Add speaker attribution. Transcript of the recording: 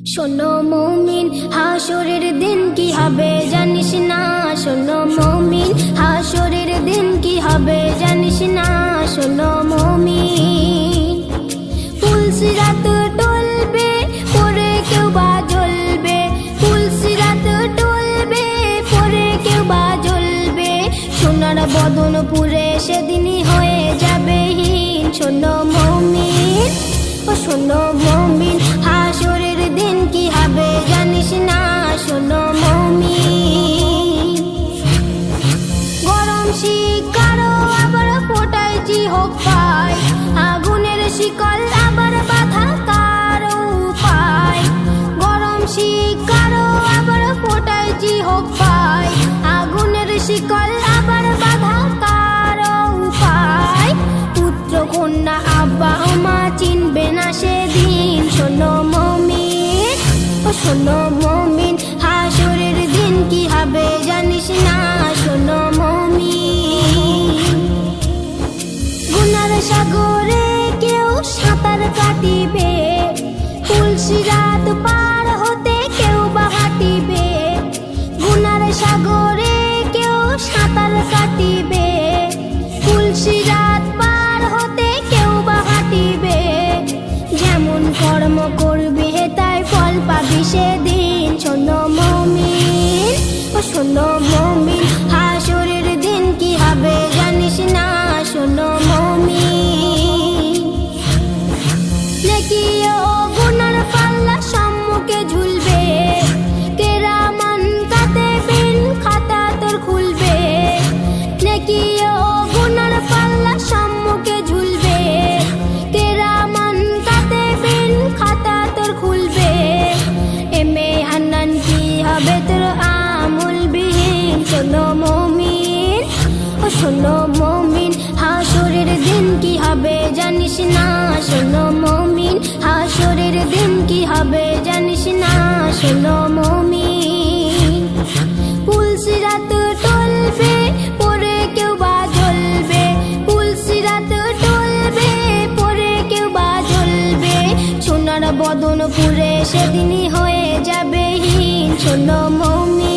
Speaker 1: শোনো মুমিন, হাসরের দিন কি হবে জানিস না। শোনো মুমিন, হাসরের দিন কি হবে জানিস না। শোনো মুমিন, পুলসিরাত টলবে, পরে কেউ বা জ্বলবে। পুলসিরাত টলবে, পরে কেউ বা জ্বলবে। সোনার বদন পুরে সেদিনই হয়ে যাবে হীন। শোনো মুমিন, ও শোনো মুমিন, হাসরের দিন কি হবে জানিস না। শোনো মুমিন, গরম শিকারও আবার ফোটায় জিহ্বায়, আগুনের শিকল আবার বাধা কার উপায়। গরম শিকারও আবার ফোটায় জিহ্বায়, আগুনের শিকল আবার বাধা কার উপায়। পুত্র কন্যা আব্বা মা চিনবে না সেদিন। শোনো মুমিন, ও শোনো মুমিন, হাসরের দিন কি হবে জানিস না। শোনো মুমিন, গুনার সাগরে কেউ সাঁতার কাটিবে, পুলসিরাত পার হতে কেউ বা হাঁটিবে। গুনার সাগরে কেউ সাঁতার কাটিবে, পুলসিরাত পার হতে কেউ বা হাঁটিবে। যেমন কর্ম করবে তাই ফল পাবি সেদিন। শোনো মুমিন, ও শোনো মুমিন, হাসরের দিন কি হবে জানিস না। শোনো মুমিন, নেকি ও গুনার পাল্লা সম্মুখে ঝুলবে, কেরামান কাতিবিন খাতা তোর খুলবে। নেকি ও গুনার পাল্লা সম্মুখে ঝুলবে, কেরামান কাতিবিন খাতা তোর খুলবে। এমে হান্নান কি হবে তোর আমল বিহীন। শোনো মুমিন, ও শোনো মুমিন, হাসরের দিন কি হবে জানিস না। শোনো মুমিন, হাসরের দিন কি হবে জানিস না। শোনো মুমিন, পুলসিরাত টলবে, পরে কেউ বা জ্বলবে। পুলসিরাত টলবে, পরে কেউ বা জ্বলবে। সোনার বদন পুরে সেদিনই হয়ে যাবে হীন। শোনো মুমিন।